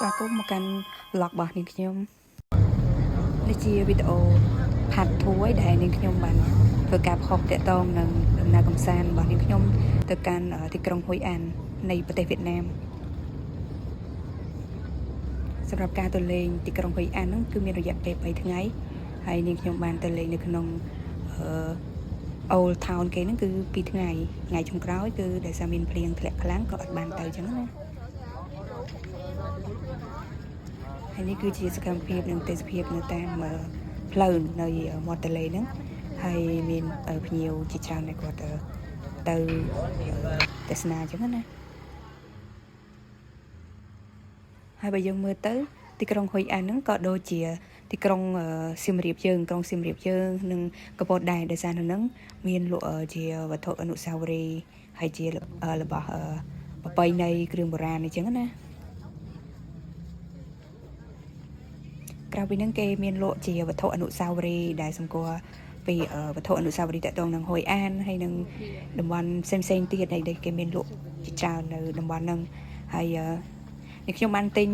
ស្វាគមន៍មកកាន់ vlog របស់នាងខ្ញុំនេះជាវីដេអូផាត់ធួយដែលនាងខ្ញុំបានធ្វើការផុសតាក់ទងនឹងដំណើរកម្សាន្តរបស់នាងខ្ញុំទៅកាន់ទីក្រុងហុយអាននៃប្រទេសវៀតណាមសម្រាប់ការទៅលេងទីក្រុងហុយអានហ្នឹងគឺមានរយៈពេល3ថ្ងៃហើយនាងខ្ញុំបានទៅលេងនៅក្នុងOld Town គេហ្នឹងគឺ2ថ្ងៃចុងក្រោយគឺដោយសារមានភ្លៀងធ្លាក់ខ្លាំងក៏អត់បានទៅអញ្ចឹងណាហើយនេះគឺជាសកម្មភាពនិងទេសភាពនៅតាមផ្លូវនៅមាត់ទន្លេហ្នឹងហើយមានភ្ញៀវជាច្រើនដែលគាត់ទៅទស្សនាអញ្ចឹងណាហើយបើយើងមើលទៅទីក្រុងហុយអានហ្នឹងក៏ដូចជាទីក្រុងសៀមរាបយើងក្រុងសៀមរាបយើងនិងកំពតដែរដោយសារនៅហ្នឹងមានលក់ជាវត្ថុអនុស្សាវរីយ៍ហើយជារបស់ប្រពៃណីគ្រឿងបុរាណអញ្ចឹងណាក្រៅពីហ្នឹងគេមានលក់ជាវត្ថុអនុស្សាវរីយ៍ដែលសម្គាល់ពីវត្ថុអនុស្សាវរីយ៍តកតងនឹងហុយអានហើយនឹងតំបន់ផ្សេងទៀតដែលគេមានលក់ជាច្រើននៅតំបន់ហ្នឹងហើយនេះខ្ញុំបានទិញ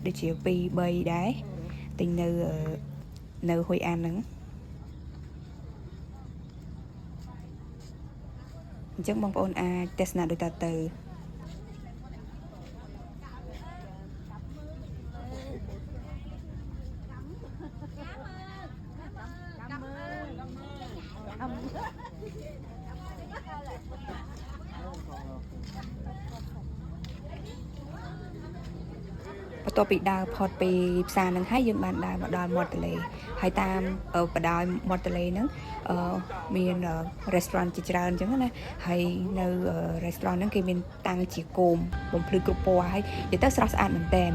ដូចជា2 3ដែរទិញនៅហុយអានហ្នឹងអញ្ចឹងបងប្អូនអាចទស្សនាដូចតទៅបន្ទាប់ពីដើរផុតពីផ្សារហ្នឹងហើយយើងបានដើរមកដល់មាត់ទន្លេហើយតាមបដោយមាត់ទន្លេហ្នឹងមាន restaurant ជាច្រើនអញ្ចឹងណាហើយនៅ restaurant ហ្នឹងគេមានតាំងជាគោមបំភ្លឺគ្រប់ពណ៌ហើយនិយាយទៅស្រស់ស្អាតមែនតើ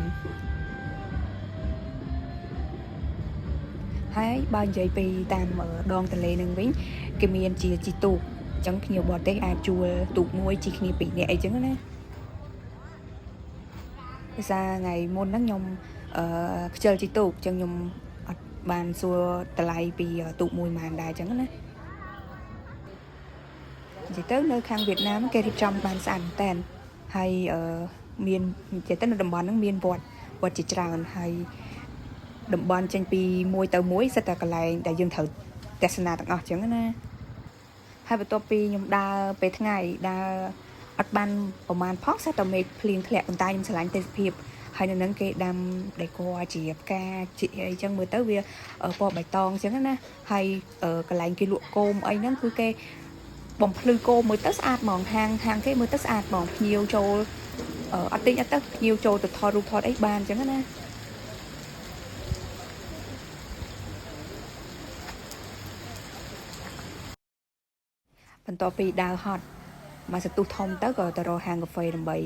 ហើយបើនិយាយពីតាមដងទន្លេហ្នឹងវិញគេមានជាជីទូកអញ្ចឹងភ្ញៀវបរទេសអាចជួលទូកមួយជិះគ្នា2នាក់អីចឹងណាភាសាថ្ងៃមុនហ្នឹងខ្ញុំខ្ជិលជីទូកអញ្ចឹងខ្ញុំអត់បានសួរតម្លៃពីទូកមួយប៉ុន្មានដែរអញ្ចឹងណានិយាយទៅនៅខាងវៀតណាមគេរៀបចំបានស្អាតមែនតើហើយមាននិយាយទៅនៅតំបន់ហ្នឹងមានវត្តជាច្រើនហើយតំបន់ចេញពីមួយទៅមួយសិតតែកន្លែងដែលយើងត្រូវទស្សនាទាំងអស់អញ្ចឹងណាហើយបន្ទាប់ពីខ្ញុំដើរពេលថ្ងៃដើរអត់បានប្រហែលផងសិតតែមេឃភ្លៀងធ្លាក់ប៉ុន្តែខ្ញុំឆ្លាញ់ទេសភាពហើយនៅនឹងគេដាំដែលគាត់ជាផ្កាជាអីចឹងមើលទៅវាពណ៌បៃតងចឹងណាហើយកន្លែងគេលក់គោមអីហ្នឹងគឺគេបំភ្លឺគោមមើលទៅស្អាតហ្មងហាងគេមើលទៅស្អាតហ្មងភ្ញៀវចូលអត់ទិញអត់ទៅភ្ញៀវចូលទៅថតរូបថតអីបានចឹងណាបន្ទាប់ពីដើរហត់មកសន្ទុះធំទៅក៏ទៅរកហាងកាហ្វេដើម្បី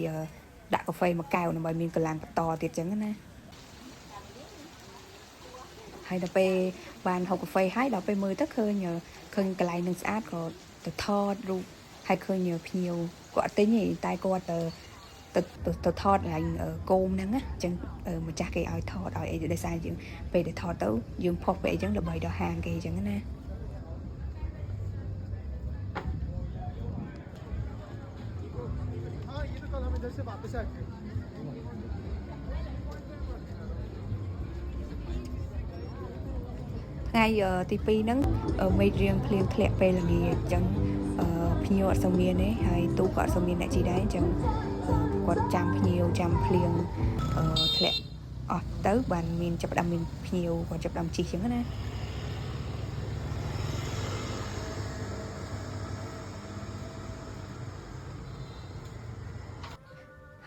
ដាក់កាហ្វេមួយកែវដើម្បីមានកន្លងបន្តទៀតចឹងណាហើយដល់ពេលបានហូបកាហ្វេហើយដល់ពេលមើលទៅឃើញកន្លែងនឹងស្អាតក៏ទៅថតរូបហើយឃើញភ្ញៀវគាត់អត់ទិញទេតែគាត់ទៅថតឡើងគោមហ្នឹងណាអញ្ចឹងម្ចាស់គេឲ្យថតឲ្យអីដោយសារយើងពេលដែលថតទៅយើងផុសពេលអីចឹងដើម្បីដល់ហាងគេអញ្ចឹងណាថ្ងៃទី2ហ្នឹងមេឃរៀងភ្លៀងធ្លាក់ពេលល្ងាចអញ្ចឹងភ្ញៀវអត់សូវមានទេហើយទូក៏អត់សូវមានអ្នកជិះដែរអញ្ចឹងគាត់ចាំភ្ញៀវចាំភ្លៀងធ្លាក់អស់ទៅបានមានចាប់ផ្ដើមមានភ្ញៀវគាត់ចាប់ផ្ដើមជិះអញ្ចឹងណា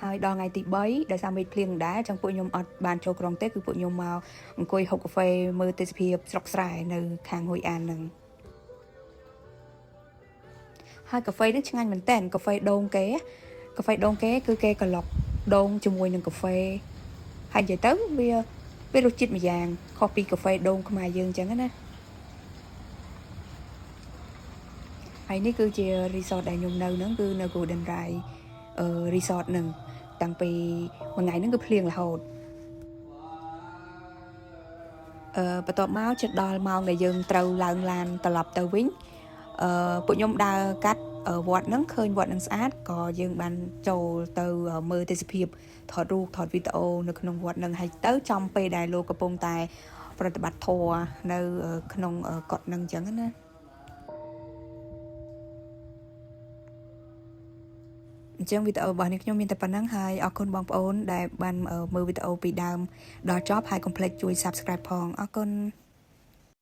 ហើយដល់ថ្ងៃទី3ដោយសារមេឃភ្លៀងដែរចឹងពួកខ្ញុំអត់បានចូលក្រុងទេគឺពួកខ្ញុំមកអង្គុយហូបកាហ្វេមើលទេសភាពស្រុកស្រែនៅខាងហុយអានហ្នឹងហើយកាហ្វេនេះឆ្ងាញ់មែនតើកាហ្វេដូងគេគឺគេក្លុកដូងជាមួយនឹងកាហ្វេហើយនិយាយទៅវារសជាតិមួយយ៉ាងខុសពីកាហ្វេដូងខ្មែរយើងអញ្ចឹងណាហើយនេះគឺជា resort ដែលខ្ញុំនៅហ្នឹងគឺនៅ Golden Rai resort ហ្នឹងតាំងពីមួយថ្ងៃហ្នឹងគឺភ្លៀងរហូតបន្ទាប់មកជិតដល់ម៉ោងដែលយើងត្រូវឡើងឡានត្រឡប់ទៅវិញពួកខ្ញុំដើរកាត់ វត្តហ្នឹងឃើញវត្តហ្នឹងស្អាតក៏យើងបានចូលទៅមើលទេសភាពថតរូបថតវីដេអូនៅក្នុងវត្តហ្នឹងហើយទៅចំពេលដែលលោកកំពុងតែប្រតិបត្តិធម៌នៅក្នុងកុដិហ្នឹងអញ្ចឹងណាអញ្ចឹងវីដេអូរបស់នេះខ្ញុំមានតែប៉ុណ្្នឹងហើយអរគុណបងប្អូនដែលបានមើលវីដេអូពីដើមដល់ចប់ហើយកុំភ្លេចជួយ Subscribe ផងអរគុណ